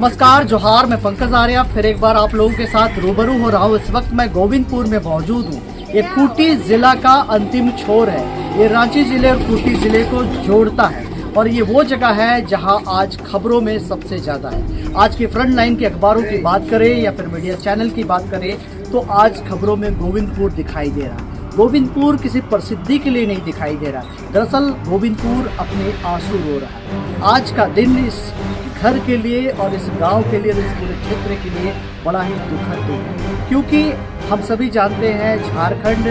नमस्कार, जोहार। मैं पंकज आर्या फिर एक बार आप लोगों के साथ रूबरू हो रहा हूँ। इस वक्त मैं गोविंदपुर में मौजूद हूँ। ये खूंटी जिला का अंतिम छोर है। ये रांची जिले और खूंटी जिले को जोड़ता है और ये वो जगह है जहां आज खबरों में सबसे ज्यादा है। आज की फ्रंट लाइन के अखबारों की बात करें या फिर मीडिया चैनल की बात करें तो आज खबरों में गोविंदपुर दिखाई दे रहा है। गोविंदपुर किसी प्रसिद्धि के लिए नहीं दिखाई दे रहा। दरअसल गोविंदपुर अपने आंसू रो रहा है। आज का दिन इस घर के लिए और इस गांव के लिए और इस पूरे क्षेत्र के लिए बड़ा ही दुखद दिन है, क्योंकि हम सभी जानते हैं झारखंड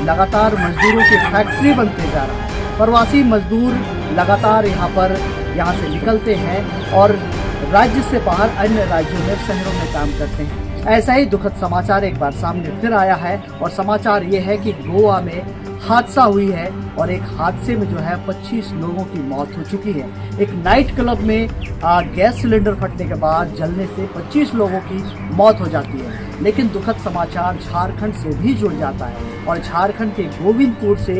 लगातार मजदूरों की फैक्ट्री बनते जा रहा है। प्रवासी मजदूर लगातार यहाँ से निकलते हैं और राज्य से बाहर अन्य राज्यों में शहरों में काम करते हैं। ऐसा ही दुखद समाचार एक बार सामने फिर आया है और समाचार ये है कि गोवा में हादसा हुई है और एक हादसे में जो है 25 लोगों की मौत हो चुकी है। एक नाइट क्लब में गैस सिलेंडर फटने के बाद जलने से 25 लोगों की मौत हो जाती है। लेकिन दुखद समाचार झारखंड से भी जुड़ जाता है और झारखंड के गोविंदपुर से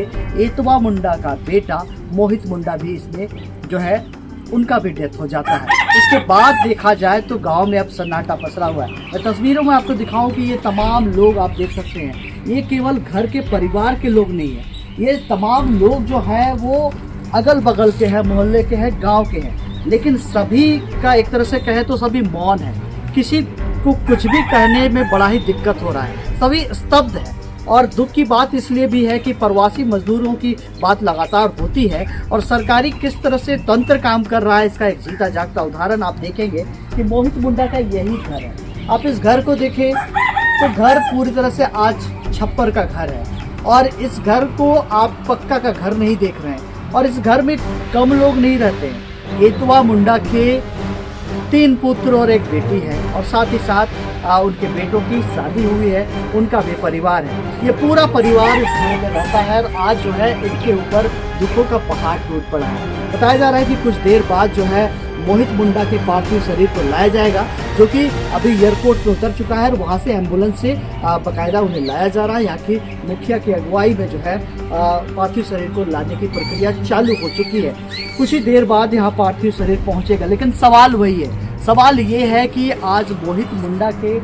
एतवा मुंडा का बेटा मोहित मुंडा भी इसमें जो है उनका भी डेथ हो जाता है। इसके बाद देखा जाए तो गांव में अब सन्नाटा पसरा हुआ है। मैं तस्वीरों में आपको दिखाऊं कि ये तमाम लोग आप देख सकते हैं, ये केवल घर के परिवार के लोग नहीं है। ये तमाम लोग जो है वो अगल बगल के हैं, मोहल्ले के हैं, गांव के हैं, लेकिन सभी का एक तरह से कहे तो सभी मौन है। किसी को कुछ भी कहने में बड़ा ही दिक्कत हो रहा है, सभी स्तब्ध है। और दुख की बात इसलिए भी है कि प्रवासी मजदूरों की बात लगातार होती है और सरकारी किस तरह से तंत्र काम कर रहा है, इसका एक जीता जागता उदाहरण आप देखेंगे कि मोहित मुंडा का यही घर है। आप इस घर को देखें तो घर पूरी तरह से आज छप्पर का घर है और इस घर को आप पक्का का घर नहीं देख रहे हैं और इस घर में कम लोग नहीं रहते हैं। एतवा मुंडा के 3 पुत्र और एक बेटी है और साथ ही साथ उनके बेटों की शादी हुई है, उनका भी परिवार है। ये पूरा परिवार इस घर में रहता है और आज जो है इनके ऊपर दुखों का पहाड़ टूट पड़ा है। बताया जा रहा है कि कुछ देर बाद जो है मोहित मुंडा के पार्थिव शरीर को लाया जाएगा, जो कि अभी एयरपोर्ट पे उतर चुका है और वहाँ से एम्बुलेंस से बाकायदा उन्हें लाया जा रहा है। यहाँ की मुखिया की अगुवाई में जो है पार्थिव शरीर को लाने की प्रक्रिया चालू हो चुकी है। कुछ ही देर बाद यहाँ पार्थिव शरीर पहुँचेगा, लेकिन सवाल वही है। सवाल ये है कि आज मोहित मुंडा के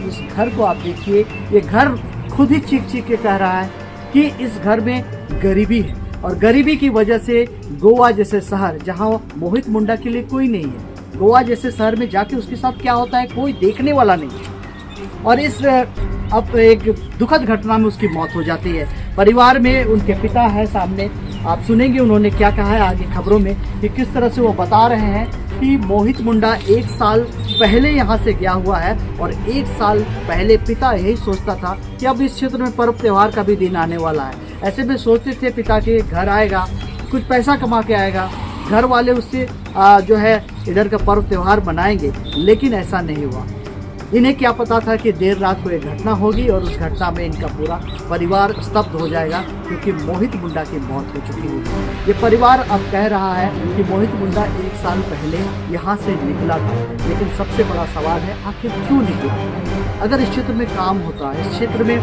इस घर को आप देखिए, ये घर खुद ही चीख चीख के कह रहा है कि इस घर में गरीबी है और गरीबी की वजह से गोवा जैसे शहर जहां मोहित मुंडा के लिए कोई नहीं है, गोवा जैसे शहर में जाके उसके साथ क्या होता है कोई देखने वाला नहीं है। और इस अब एक दुखद घटना में उसकी मौत हो जाती है। परिवार में उनके पिता है सामने, आप सुनेंगे उन्होंने क्या कहा है आगे खबरों में कि किस तरह से वो बता रहे हैं कि मोहित मुंडा 1 साल पहले यहाँ से गया हुआ है और 1 साल पहले पिता यही सोचता था कि अब इस क्षेत्र में पर्व त्योहार का भी दिन आने वाला है। ऐसे में सोचते थे पिता के घर आएगा, कुछ पैसा कमा के आएगा, घर वाले उससे जो है इधर का पर्व त्योहार मनाएंगे, लेकिन ऐसा नहीं हुआ। इन्हें क्या पता था कि देर रात को एक घटना होगी और उस घटना में इनका पूरा परिवार स्तब्ध हो जाएगा, क्योंकि मोहित मुंडा की मौत हो चुकी होगी। ये परिवार अब कह रहा है कि मोहित मुंडा 1 साल पहले यहाँ से निकला था, लेकिन सबसे बड़ा सवाल है आखिर क्यों निकला। अगर इस क्षेत्र में काम होता, इस क्षेत्र में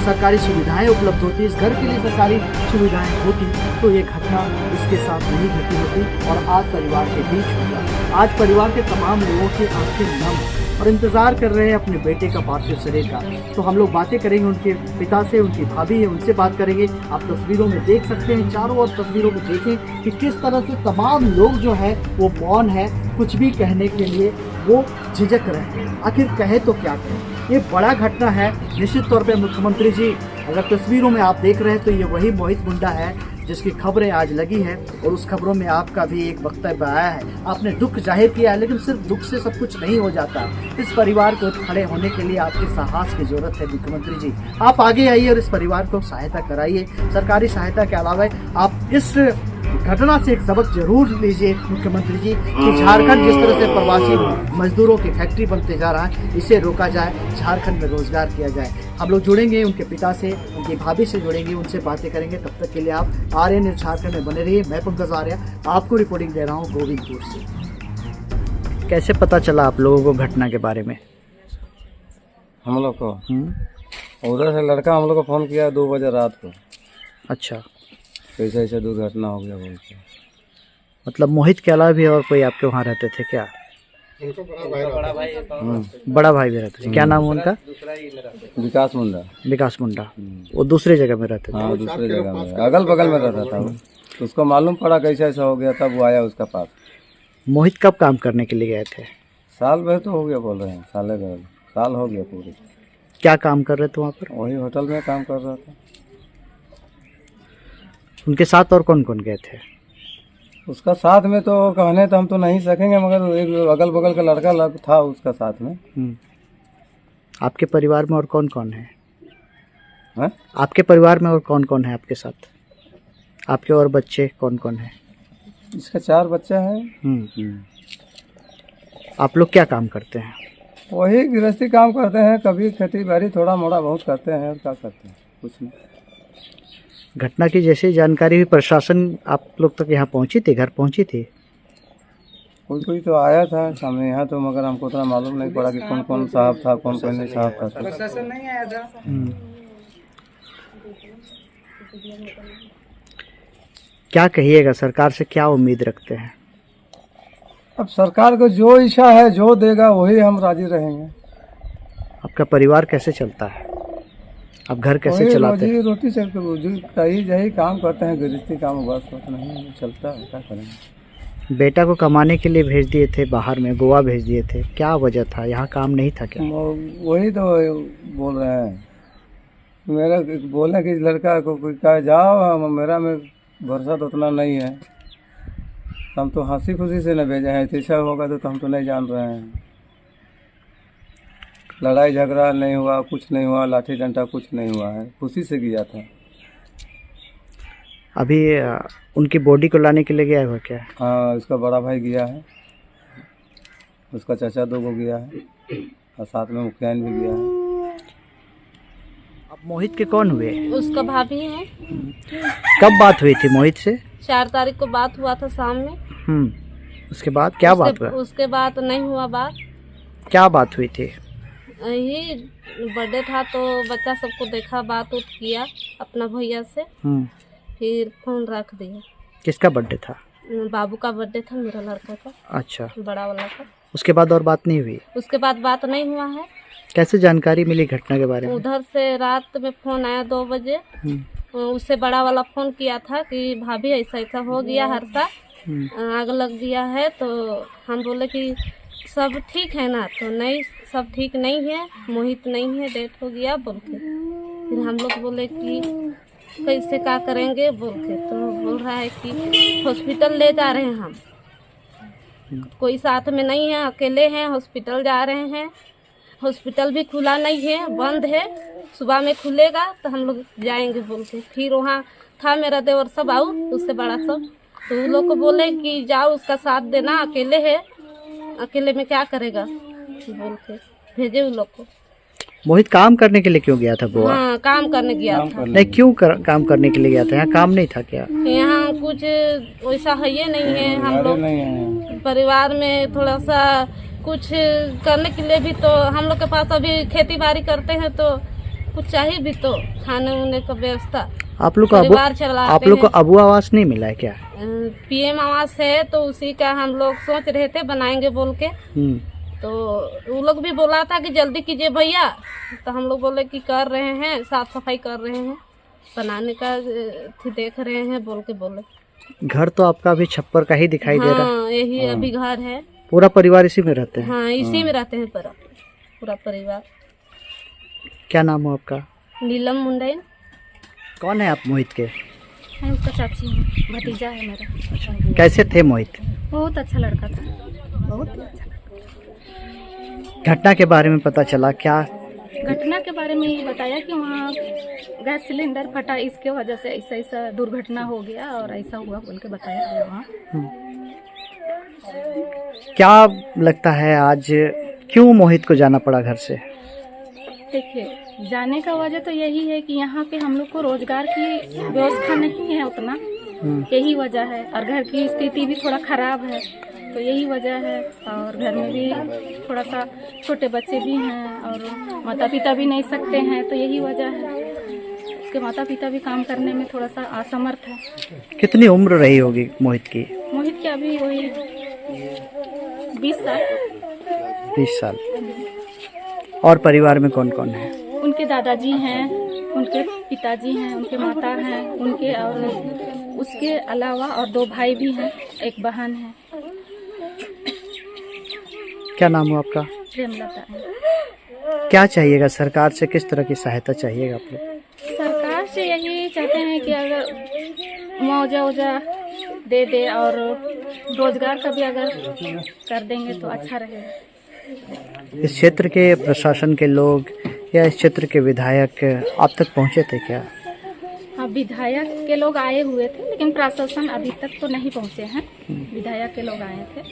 सरकारी सुविधाएं उपलब्ध होती, इस घर के लिए सरकारी सुविधाएं होती, तो ये घटना इसके साथ नहीं घटी होती और आज परिवार के बीच होता। आज परिवार के तमाम लोगों की आंखें नम और इंतजार कर रहे हैं अपने बेटे का पार्थिव शरीर का। तो हम लोग बातें करेंगे उनके पिता से, उनकी भाभी है उनसे बात करेंगे। आप तस्वीरों में देख सकते हैं, चारों ओर तस्वीरों में देखें कि किस तरह से तमाम लोग जो है वो मौन है, कुछ भी कहने के लिए वो झिझक रहे हैं। आखिर कहे तो क्या कहें, ये बड़ा घटना है। निश्चित तौर पर मुख्यमंत्री जी अगर तस्वीरों में आप देख रहे हैं तो ये वही मोहित मुंडा है जिसकी खबरें आज लगी है और उस खबरों में आपका भी एक वक्तव्य आया है। आपने दुख जाहिर किया है, लेकिन सिर्फ दुख से सब कुछ नहीं हो जाता। इस परिवार को खड़े होने के लिए आपके साहस की जरूरत है। मुख्यमंत्री जी आप आगे आइए और इस परिवार को सहायता कराइए। सरकारी सहायता के अलावा आप इस घटना से एक सबक जरूर लीजिए मुख्यमंत्री जी कि झारखंड जिस तरह से प्रवासी मजदूरों की फैक्ट्री बनते जा रहा है, इसे रोका जाए, झारखंड में रोजगार किया जाए। हम लोग जुड़ेंगे उनके पिता से, उनकी भाभी से जुड़ेंगे, उनसे बातें करेंगे। तब तक के लिए आप आर्या न्यूज झारखंड में बने रहिए। मैं पंकज आर्या आपको रिपोर्टिंग दे रहा हूँ गोविंदपुर से। कैसे पता चला आप लोगों को घटना के बारे में? हम लोग को उधर से लड़का हम लोग को फ़ोन किया 2 बजे रात को। अच्छा, कैसे ऐसे दुर्घटना हो गया बोल के। मतलब मोहित के अलावा भी और कोई आपके वहाँ रहते थे क्या? बड़ा भाई भी रहता है। क्या नाम है उनका? विकास मुंडा। विकास मुंडा। वो दूसरे जगह में रहते थे। हाँ, दूसरे जगह में, अगल बगल में रहता था वो। तो उसको मालूम पड़ा कैसे ऐसा हो गया, तब वो आया उसका पास। मोहित कब काम करने के लिए गए थे? साल भर तो हो गया बोल रहे हैं, साल हो गया पूरे। क्या काम कर रहे थे वहाँ पर? वही होटल में काम कर रहा था। उनके साथ और कौन कौन गए थे? उसका साथ में तो कहने तो हम तो नहीं सकेंगे, मगर एक अगल बगल का लड़का था उसका साथ में। आपके परिवार में और कौन कौन है? हाँ? आपके परिवार में और कौन कौन है आपके साथ? आपके और बच्चे कौन कौन है? इसका 4 बच्चा है। आप लोग क्या काम करते हैं? वही गृहस्थी काम करते हैं, कभी खेती बाड़ी थोड़ा मोड़ा बहुत करते हैं, और क्या करते हैं, कुछ नहीं। घटना की जैसे जानकारी हुई, प्रशासन आप लोग तक यहाँ पहुँची थी, घर पहुँची थी? कोई तो आया था सामने यहाँ, तो मगर हमको उतना मालूम नहीं पड़ा कि कौन कौन साहब था, कौन कौन नहीं साहब था। प्रशासन नहीं आया था। क्या कहिएगा, सरकार से क्या उम्मीद रखते हैं? अब सरकार को जो इच्छा है, जो देगा वही हम राजी रहेंगे। आपका परिवार कैसे चलता है? आप घर कैसे चलाते हैं? रोटी चलते यही काम करते हैं, गृहस्थी काम, बस नहीं चलता है, क्या करेंगे। बेटा को कमाने के लिए भेज दिए थे बाहर में, गोवा भेज दिए थे, क्या वजह था? यहाँ काम नहीं था क्या? वही तो बोल रहे हैं, मेरा बोले कि लड़का को कोई कहा जाओ, मेरा में भरोसा तो उतना नहीं है। हम तो हंसी खुशी से न भेजे हैं, ऐसा होगा तो हम तो नहीं जान रहे हैं। लड़ाई झगड़ा नहीं हुआ, कुछ नहीं हुआ, लाठी डंडा कुछ नहीं हुआ है, खुशी से गया था। अभी उनकी बॉडी को लाने के लिए गया हुआ क्या? हाँ, उसका बड़ा भाई गया है, उसका चाचा 2 गो गया है, और साथ में मुखियान भी गया है। अब मोहित के कौन हुए? उसका भाभी है। कब बात हुई थी मोहित से? 4 तारीख को बात हुआ था शाम में। उसके बाद क्या बात हुआ? उसके बाद नहीं हुआ बात। क्या बात हुई थी? यही बर्थडे था तो बच्चा सबको देखा, बात उत किया अपना भैया से, फिर फोन रख दिया। किसका बर्थडे था? बाबू का बर्थडे था, मेरा लड़का का। अच्छा, बड़ा वाला का। उसके बाद और बात नहीं हुई? उसके बाद बात नहीं हुआ है। कैसे जानकारी मिली घटना के बारे में? उधर से रात में फोन आया 2 बजे। उससे बड़ा वाला फोन किया था कि भाभी ऐसा ऐसा हो गया, हर्षा आग लग गया है। तो हम बोले कि सब ठीक है ना? तो नहीं, सब ठीक नहीं है, मोहित नहीं है, डेथ हो गया बोल के। फिर हम लोग बोले कि कैसे क्या करेंगे बोल के। तो बोल रहा है कि हॉस्पिटल ले जा रहे हैं हम, कोई साथ में नहीं है, अकेले हैं, हॉस्पिटल जा रहे हैं। हॉस्पिटल भी खुला नहीं है, बंद है, सुबह में खुलेगा तो हम लोग जाएंगे बोल के। फिर वहाँ था मेरा देवर सब आओ, उससे बड़ा सब, तो उन लोग को बोले कि जाओ उसका साथ देना, अकेले है, अकेले में क्या करेगा बोल के भेजे उन लोग को। मोहित काम करने के लिए क्यों गया था गोवा? हाँ, काम करने गया था। नहीं, क्यों काम करने के लिए गया था? यहाँ काम नहीं था क्या? यहाँ कुछ वैसा है ये नहीं है। हम लोग परिवार में थोड़ा सा कुछ करने के लिए भी, तो हम लोग के पास अभी खेती बाड़ी करते हैं तो कुछ चाहिए भी, तो खाने उने का व्यवस्था आप लोग को अबू आवास नहीं मिला है क्या? पीएम आवास है, तो उसी का हम लोग सोच रहे थे बनाएंगे बोल के। तो वो लोग भी बोला था कि जल्दी कीजिए भैया, तो हम लोग बोले कि कर रहे हैं, साफ सफाई कर रहे हैं, बनाने का देख रहे हैं बोल के बोले। घर तो आपका अभी छप्पर का ही दिखाई दे रहा है। यही अभी घर है। पूरा परिवार इसी में रहते हैं? हाँ, इसी में रहते हैं पूरा परिवार। क्या नाम है आपका? नीलम मुंडे। कौन है आप मोहित के? मैं उसका चाची हूँ, भतीजा है मेरा। कैसे थे मोहित? बहुत अच्छा लड़का था, बहुत अच्छा। घटना के बारे में पता चला क्या? घटना के बारे में ये बताया कि वहाँ गैस सिलेंडर फटा, इसके वजह से ऐसा ऐसा दुर्घटना हो गया और ऐसा हुआ बोल के बताया वहाँ। क्या लगता है आज क्यों मोहित को जाना पड़ा घर से? देखिए, जाने का वजह तो यही है कि यहाँ पे हम लोग को रोजगार की व्यवस्था नहीं है उतना, यही वजह है। और घर की स्थिति भी थोड़ा खराब है, तो यही वजह है। और घर में भी थोड़ा सा छोटे बच्चे भी हैं और माता पिता भी नहीं सकते हैं, तो यही वजह है। उसके माता पिता भी काम करने में थोड़ा सा असमर्थ है। कितनी उम्र रही होगी मोहित की? मोहित की अभी वही 20 साल। 20 साल। और परिवार में कौन कौन है? उनके दादाजी हैं, उनके पिताजी हैं, उनके माता हैं, उनके और उसके अलावा और 2 भाई भी हैं, एक बहन है। क्या नाम हो आपका? प्रेमलता है। क्या चाहिएगा सरकार से, किस तरह की सहायता चाहिएगा आप लोग? सरकार से यही चाहते हैं कि अगर मुआवजा दे दे और रोजगार का भी अगर कर देंगे तो अच्छा रहेगा। इस क्षेत्र के प्रशासन के लोग या इस क्षेत्र के विधायक आप तक पहुंचे थे क्या? हाँ, विधायक के लोग आए हुए थे, लेकिन प्रशासन अभी तक तो नहीं पहुंचे हैं। विधायक के लोग आए थे।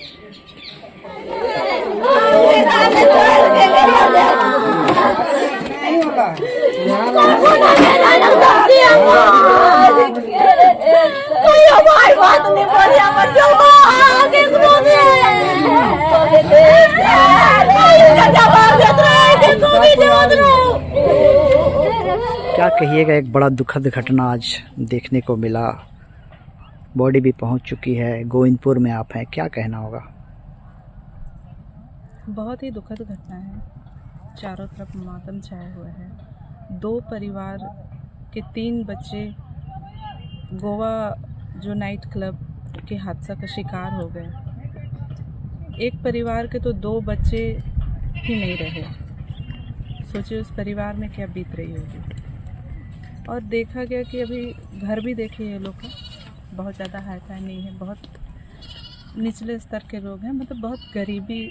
क्या कहिएगा, एक बड़ा दुखद घटना आज देखने को मिला, बॉडी भी पहुंच चुकी है, गोविंदपुर में आप हैं, क्या कहना होगा? बहुत ही दुखद घटना है। चारों तरफ मातम छाया हुआ है। 2 परिवार के 3 बच्चे गोवा जो नाइट क्लब के हादसा का शिकार हो गए। एक परिवार के तो 2 बच्चे ही नहीं रहे। सोचिए उस परिवार में क्या बीत रही होगी। और देखा गया कि अभी घर भी देखे ये लोग का बहुत ज़्यादा हाई-फाई नहीं है, बहुत निचले स्तर के लोग हैं, मतलब बहुत गरीबी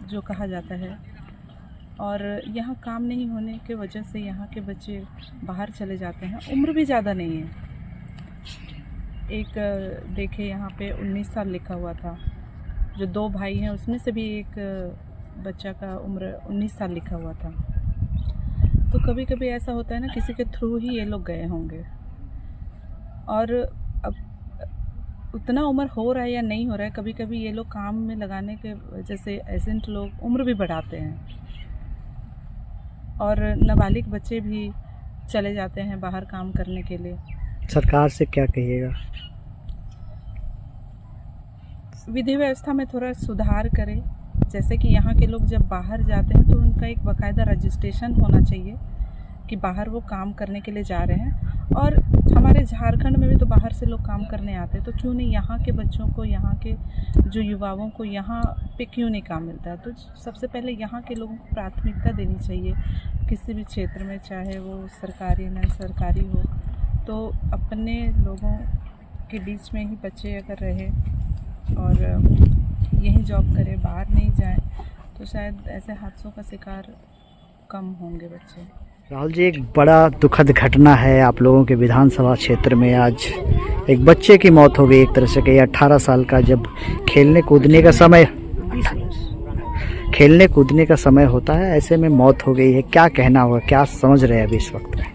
जो कहा जाता है। और यहाँ काम नहीं होने के वजह से यहाँ के बच्चे बाहर चले जाते हैं। उम्र भी ज़्यादा नहीं है। एक देखे यहाँ पे 19 साल लिखा हुआ था। जो 2 भाई हैं उसमें से भी एक बच्चा का उम्र 19 साल लिखा हुआ था। तो कभी कभी ऐसा होता है ना, किसी के थ्रू ही ये लोग गए होंगे। और अब उतना उम्र हो रहा है या नहीं हो रहा है, कभी कभी ये लोग काम में लगाने के वजह से एजेंट लोग उम्र भी बढ़ाते हैं और नाबालिग बच्चे भी चले जाते हैं बाहर काम करने के लिए। सरकार से क्या कहिएगा? विधि व्यवस्था में थोड़ा सुधार करें। जैसे कि यहाँ के लोग जब बाहर जाते हैं तो उनका एक बाकायदा रजिस्ट्रेशन होना चाहिए कि बाहर वो काम करने के लिए जा रहे हैं। और हमारे झारखंड में भी तो बाहर से लोग काम करने आते हैं, तो क्यों नहीं यहाँ के बच्चों को, यहाँ के जो युवाओं को यहाँ पे क्यों नहीं काम मिलता है? तो सबसे पहले यहाँ के लोगों को प्राथमिकता देनी चाहिए किसी भी क्षेत्र में, चाहे वो सरकारी न सरकारी हो। तो अपने लोगों के बीच में ही बच्चे अगर रहे और यहीं जॉब करें, बाहर नहीं जाएं, तो शायद ऐसे हादसों का शिकार कम होंगे बच्चे। राहुल जी, एक बड़ा दुखद घटना है आप लोगों के विधानसभा क्षेत्र में। आज एक बच्चे की मौत हो गई एक तरह से कि 18 साल का, जब खेलने कूदने का समय होता है, ऐसे में मौत हो गई है। क्या कहना होगा, क्या समझ रहे हैं अभी इस वक्त में?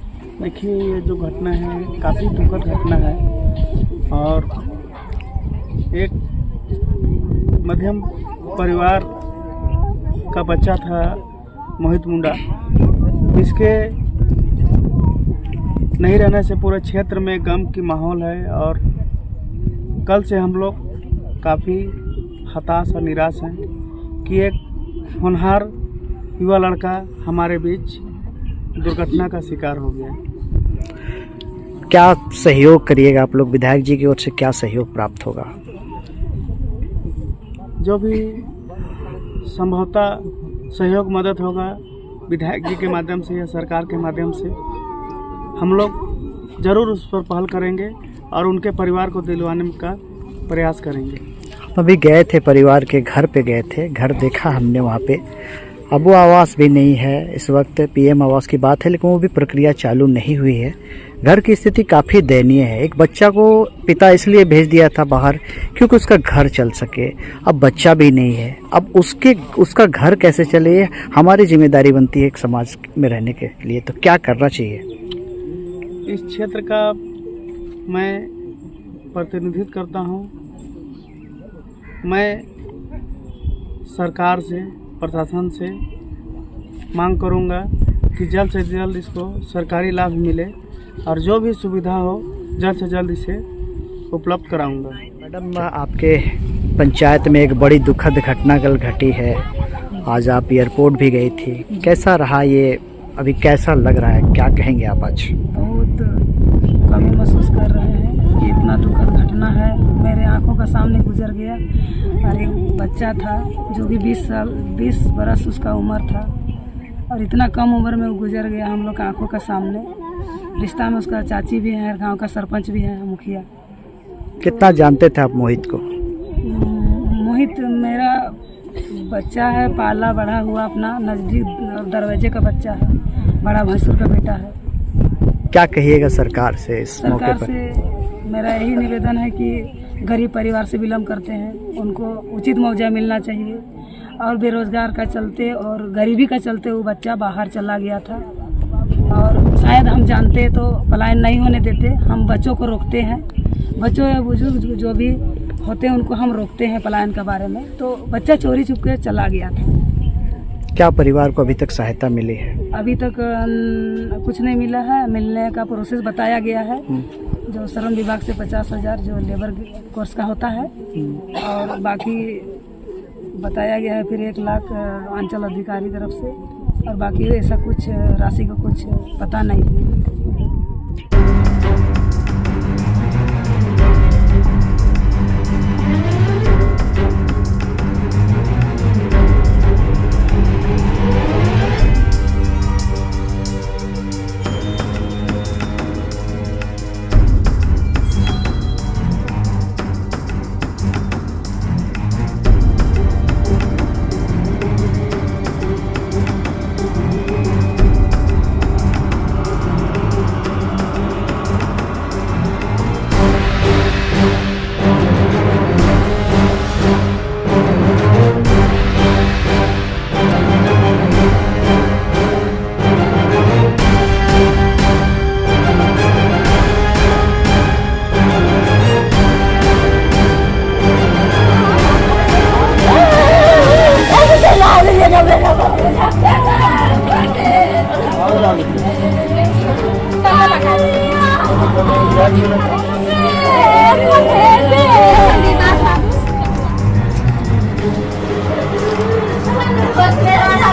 देखिए, ये जो घटना है काफ़ी दुखद घटना है। और एक मध्यम परिवार का बच्चा था मोहित मुंडा। इसके नहीं रहने से पूरे क्षेत्र में गम की माहौल है और कल से हम लोग काफ़ी हताश और निराश हैं कि एक होनहार युवा लड़का हमारे बीच दुर्घटना का शिकार हो गया। क्या सहयोग करिएगा आप लोग? विधायक जी की ओर से क्या सहयोग प्राप्त होगा? जो भी संभवतः सहयोग मदद होगा विधायक जी के माध्यम से या सरकार के माध्यम से, हम लोग ज़रूर उस पर पहल करेंगे और उनके परिवार को दिलवाने का प्रयास करेंगे। अभी गए थे, परिवार के घर पे गए थे, घर देखा हमने, वहाँ पे अब वो आवास भी नहीं है। इस वक्त पीएम आवास की बात है, लेकिन वो भी प्रक्रिया चालू नहीं हुई है। घर की स्थिति काफ़ी दयनीय है। एक बच्चा को पिता इसलिए भेज दिया था बाहर क्योंकि उसका घर चल सके, अब बच्चा भी नहीं है। अब उसका घर कैसे चले, ये हमारी जिम्मेदारी बनती है एक समाज में रहने के लिए। तो क्या करना चाहिए? इस क्षेत्र का मैं प्रतिनिधित्व करता हूँ। मैं सरकार से, प्रशासन से मांग करूँगा कि जल्द से जल्द इसको सरकारी लाभ मिले और जो भी सुविधा हो जल्द से जल्द इसे उपलब्ध कराऊंगा। मैडम, आपके पंचायत में एक बड़ी दुखद घटना कल घटी है आज आप एयरपोर्ट भी गई थी, कैसा रहा ये, अभी कैसा लग रहा है, क्या कहेंगे आप आज? बहुत कमी महसूस कर रहे हैं कि इतना दुखद घटना है, मेरे आंखों का सामने गुजर गया। और एक बच्चा था जो कि 20 बरस उसका उम्र था, और इतना कम उम्र में वो गुजर गया हम लोग की आंखों का सामने। रिश्ता में उसका चाची भी है, गांव का सरपंच भी है, मुखिया। कितना जानते थे आप मोहित को? मोहित मेरा बच्चा है, पाला बड़ा हुआ, अपना नज़दीक दरवाजे का बच्चा है, बड़ा भैंसुर का बेटा है। क्या कहिएगा सरकार से इस मौके सरकार पर? से मेरा यही निवेदन है कि गरीब परिवार से बिलोंग करते हैं, उनको उचित मुआवजा मिलना चाहिए। और बेरोजगार का चलते और गरीबी का चलते वो बच्चा बाहर चला गया था, और शायद हम जानते तो पलायन नहीं होने देते। हम बच्चों को रोकते हैं, बच्चों या बुजुर्ग जो भी होते हैं उनको हम रोकते हैं पलायन के बारे में। तो बच्चा चोरी छुप के चला गया था। क्या परिवार को अभी तक सहायता मिली है? अभी तक कुछ नहीं मिला है, मिलने का प्रोसेस बताया गया है, जो श्रम विभाग से 50,000 जो लेबर कोर्स का होता है, और बाकी बताया गया है फिर 1 लाख अंचल अधिकारी तरफ से, और बाकी ऐसा कुछ राशि का कुछ पता नहीं है। बस मेरा